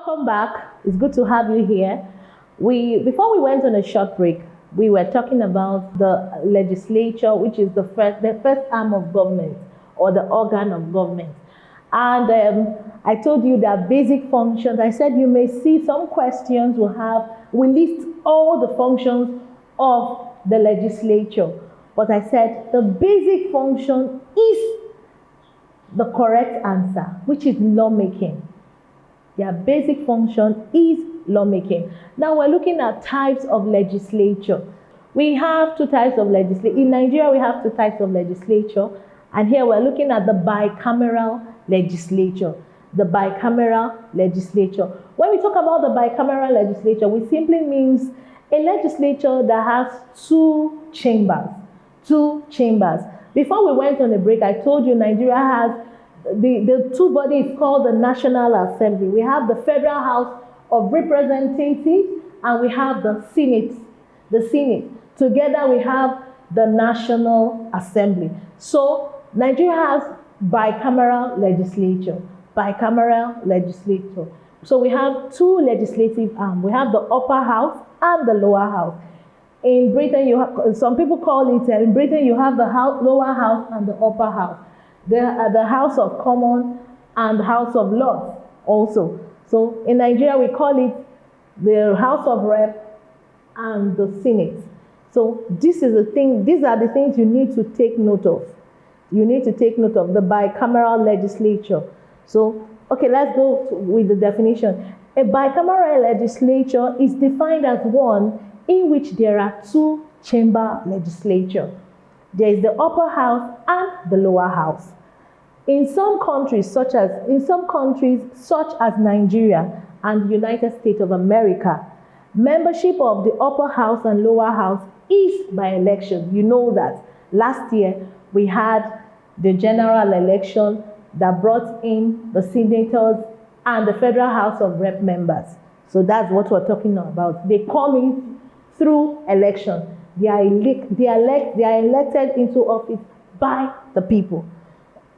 Welcome back. It's good to have you here. Before we went on a short break, we were talking about the legislature, which is the first arm of government or the organ of government. And I told you that basic functions. I said you may see some questions will list all the functions of the legislature. But I said the basic function is the correct answer, which is lawmaking. Their basic function is lawmaking. Now we're looking at types of legislature. We have two types of legislature. In Nigeria, we have two types of legislature. And here we're looking at the bicameral legislature. The bicameral legislature. When we talk about the bicameral legislature, we simply means a legislature that has two chambers. Two chambers. Before we went on a break, I told you Nigeria has the two bodies called the National Assembly. We have the Federal House of Representatives and we have the Senate. The Senate. Together we have the National Assembly. So Nigeria has bicameral legislature. Bicameral legislature. So we have two legislative arms. We have the upper house and the lower house. In Britain, some people call it, in Britain you have the lower house and the upper house. The House of Commons and the House of Lords also. So in Nigeria, we call it the House of Rep and the Senate. So these are the things you need to take note of. You need to take note of the bicameral legislature. So, okay, let's go with the definition. A bicameral legislature is defined as one in which there are two chamber legislature. There is the upper house and the lower house. In some countries, such as Nigeria and the United States of America, membership of the upper house and lower house is by election. You know that. Last year, we had the general election that brought in the senators and the Federal House of Rep members. So that's what we're talking about. They come in through election. They are elected into office by the people.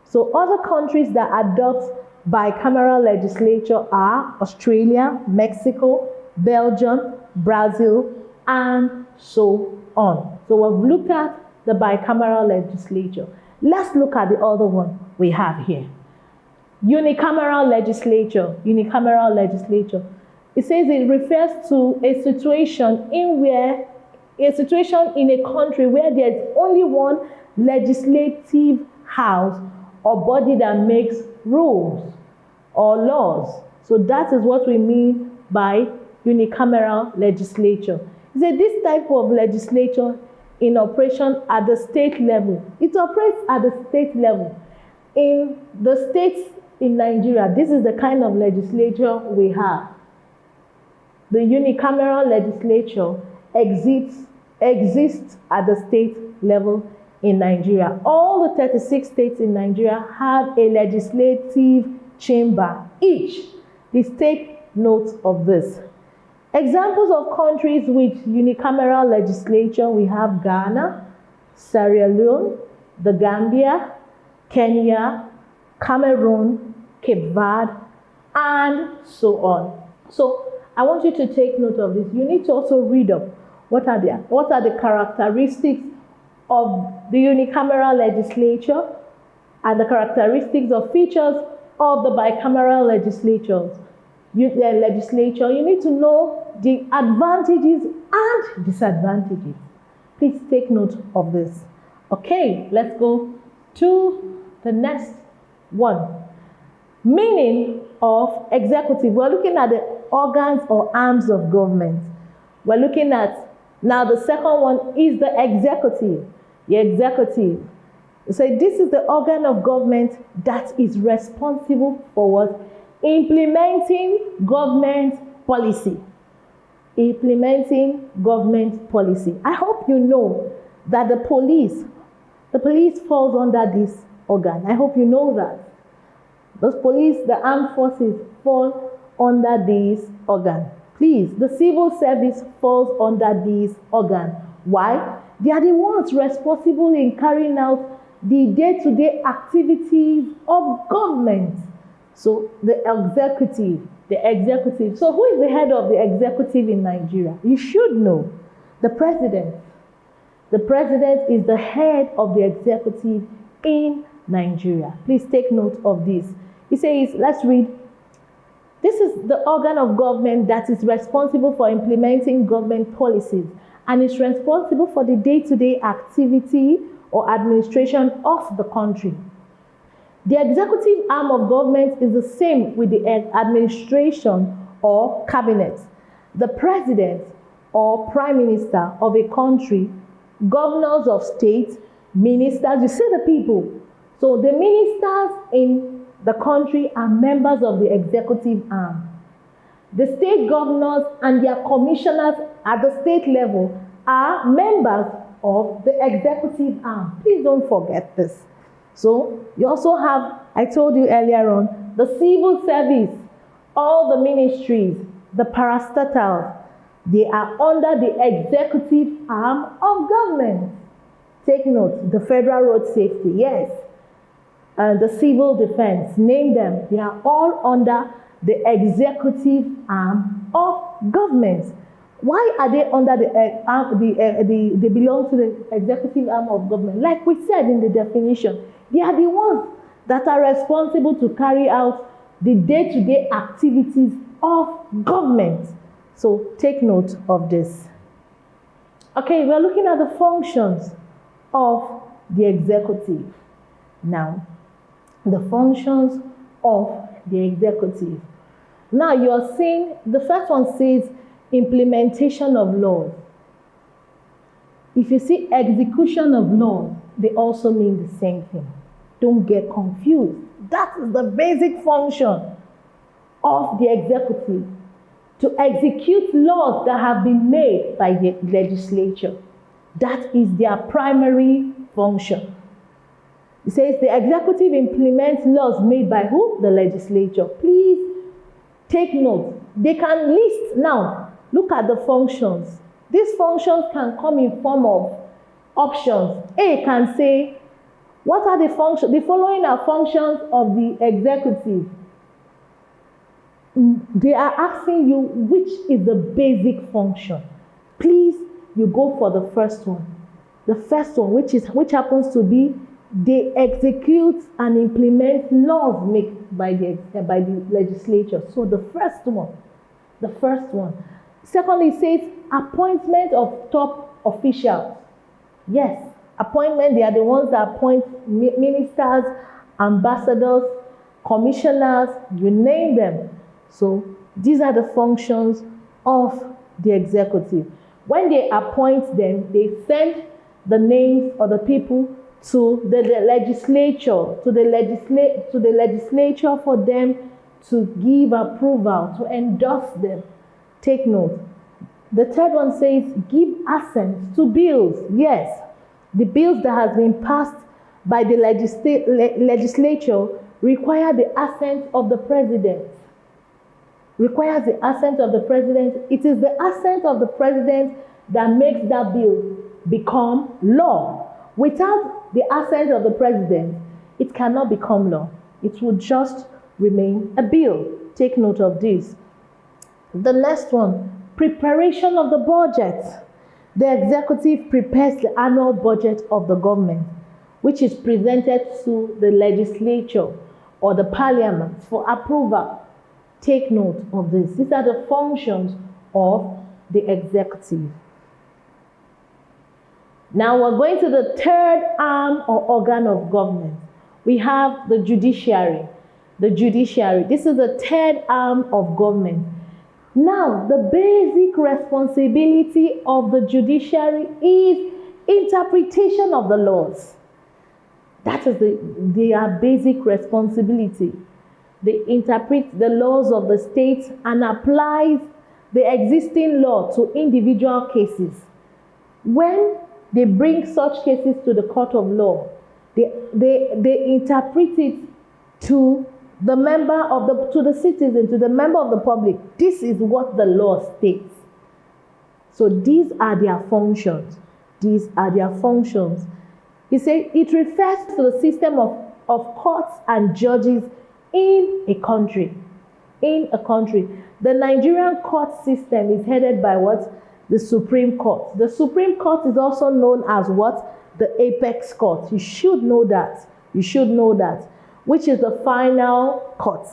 So other countries that adopt bicameral legislature are Australia, Mexico, Belgium, Brazil, and so on. So we've looked at the bicameral legislature. Let's look at the other one we have here. Unicameral legislature. Unicameral legislature. It says it refers to a situation in a country where there's only one legislative house or body that makes rules or laws. So that is what we mean by unicameral legislature. It says this type of legislature in operation at the state level. It operates at the state level. In the states in Nigeria, this is the kind of legislature we have. The unicameral legislature exists at the state level in Nigeria. All the 36 states in Nigeria have a legislative chamber each. Please take note of this. Examples of countries with unicameral legislature, we have Ghana, Sierra Leone, the Gambia, Kenya, Cameroon, Cape Verde, and so on. So I want you to take note of this. You need to also read up what are the characteristics of the unicameral legislature and the characteristics or features of the bicameral legislature. You need to know the advantages and disadvantages. Please take note of this. Okay, let's go to the next one. Meaning of executive. We're looking at the organs or arms of government. We're looking at, now the second one is the executive. The executive. So this is the organ of government that is responsible for what? Implementing government policy. Implementing government policy. I hope you know that the police falls under this organ. I hope you know that. Those police, the armed forces fall under this organ. Please, the civil service falls under this organ. Why? They are the ones responsible in carrying out the day-to-day activities of government. So the executive The executive. So who is the head of the executive in Nigeria? You should know. The president. The president is the head of the executive in Nigeria. Please take note of this. He says, let's read. This is the organ of government that is responsible for implementing government policies and is responsible for the day-to-day activity or administration of the country. The executive arm of government is the same with the administration or cabinet. The president or prime minister of a country, governors of states, ministers, you see the people. So the ministers in the country are members of the executive arm. The state governors and their commissioners at the state level are members of the executive arm. Please don't forget this. So you also have, I told you earlier on, the civil service, all the ministries, the parastatals, they are under the executive arm of government. Take note, the federal road safety, yes. The civil defense, name them. They are all under the executive arm of government. Why are they under they belong to the executive arm of government? Like we said in the definition, they are the ones that are responsible to carry out the day-to-day activities of government. So take note of this. Okay, we're looking at the functions of the executive. Now, the functions of the executive. Now you're seeing, the first one says implementation of laws. If you see execution of laws, they also mean the same thing. Don't get confused. That is the basic function of the executive, to execute laws that have been made by the legislature. That is their primary function. It says the executive implements laws made by who? The legislature. Please take note. They can list, now look at the functions. These functions can come in form of options. A can say, what are the functions? The following are functions of the executive. They are asking you which is the basic function. Please, you go for the first one. The first one, which happens to be they execute and implement laws made by the legislature. So the first one. Secondly, it says appointment of top officials. Yes, appointment, they are the ones that appoint ministers, ambassadors, commissioners, you name them. So these are the functions of the executive. When they appoint them, they send the names of the people to the legislature, to the legislature for them to give approval, to endorse them. Take note. The third one says give assent to bills. Yes, the bills that has been passed by the legislature require the assent of the president. Requires the assent of the president. It is the assent of the president that makes that bill become law. Without the assent of the president, it cannot become law. It would just remain a bill. Take note of this. The next one, preparation of the budget. The executive prepares the annual budget of the government, which is presented to the legislature or the parliament for approval. Take note of this. These are the functions of the executive. Now we're going to the third arm or organ of government. We have the judiciary. The judiciary. This is the third arm of government. Now, the basic responsibility of the judiciary is interpretation of the laws. That is their basic responsibility. They interpret the laws of the state and apply the existing law to individual cases. When they bring such cases to the court of law, they interpret it to the member of to the citizen, to the member of the public. This is what the law states. So these are their functions. These are their functions. He said it refers to the system of courts and judges in a country. in a country. The Nigerian court system is headed by what? The Supreme Court. The Supreme Court is also known as what? The apex court. You should know that. You should know that. Which is the final court.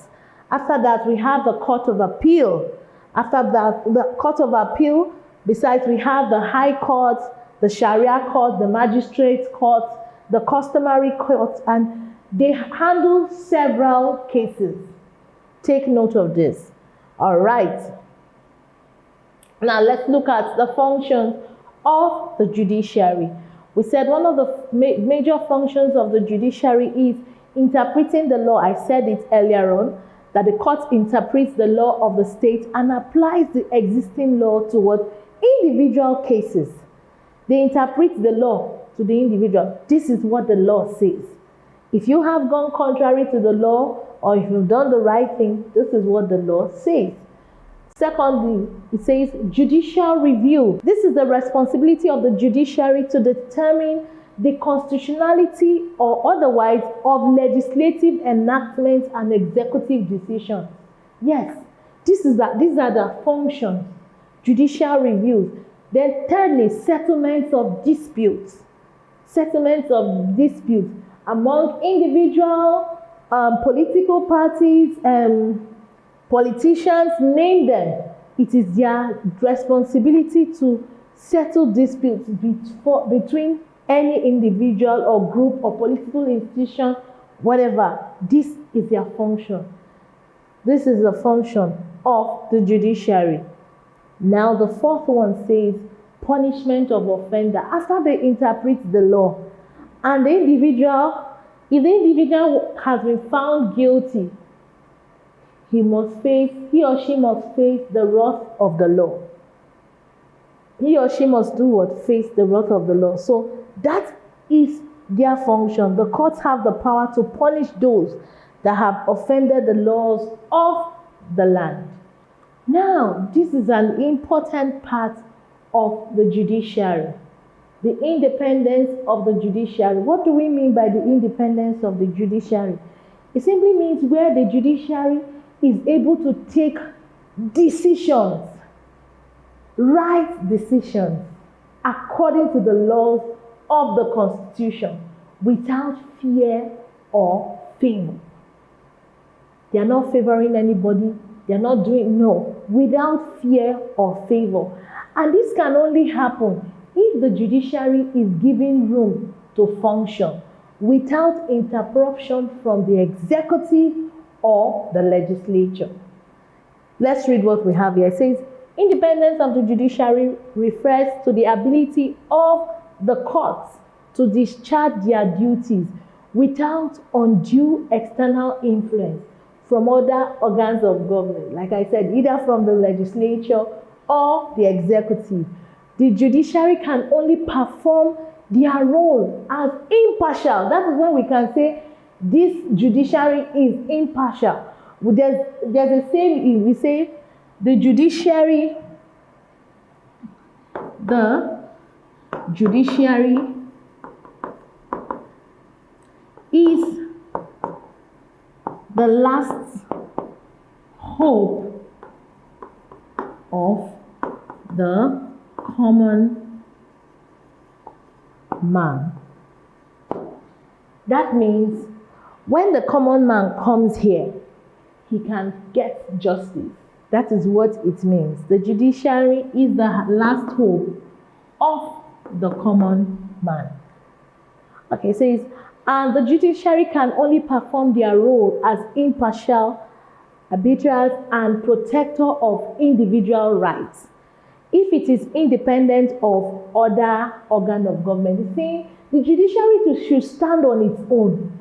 After that, we have the Court of Appeal. After that, the Court of Appeal, besides we have the High Court, the Sharia Court, the Magistrate Court, the Customary Court, and they handle several cases. Take note of this. All right. Now let's look at the functions of the judiciary. We said one of the major functions of the judiciary is interpreting the law. I said it earlier on, that the court interprets the law of the state and applies the existing law to what? Individual cases. They interpret the law to the individual. This is what the law says. If you have gone contrary to the law, or if you've done the right thing, this is what the law says. Secondly, it says judicial review. This is the responsibility of the judiciary to determine the constitutionality or otherwise of legislative enactments and executive decisions. Yes, these are the functions. Judicial reviews. Then thirdly, settlements of disputes. Settlements of disputes among individual political parties and politicians, name them. It is their responsibility to settle disputes between any individual or group or political institution, whatever. This is their function. This is the function of the judiciary. Now the fourth one says punishment of offender. After they interpret the law, and the individual, if the individual has been found guilty, he or she must face the wrath of the law. He or she must do what? Face the wrath of the law. So that is their function. The courts have the power to punish those that have offended the laws of the land. Now, this is an important part of the judiciary. The independence of the judiciary. What do we mean by the independence of the judiciary? It simply means where the judiciary is able to take decisions, right decisions, according to the laws of the Constitution, without fear or favor. They are not favoring anybody. They are not doing, no, without fear or favor. And this can only happen if the judiciary is given room to function without interruption from the executive or the legislature. Let's read what we have here. It says, independence of the judiciary refers to the ability of the courts to discharge their duties without undue external influence from other organs of government. Like I said, either from the legislature or the executive. The judiciary can only perform their role as impartial. That is when we can say this judiciary is impartial. There's a saying, we say the judiciary is the last hope of the common man. That means when the common man comes here, he can get justice. That is what it means. The judiciary is the last hope of the common man. Okay, it says, and the judiciary can only perform their role as impartial, arbiters, and protector of individual rights if it is independent of other organ of government. The judiciary should stand on its own.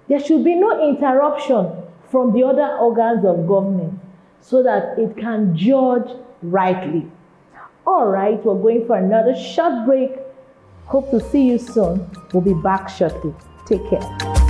There should be no interruption from the other organs of government so that it can judge rightly. All right, we're going for another short break. Hope to see you soon. We'll be back shortly. Take care.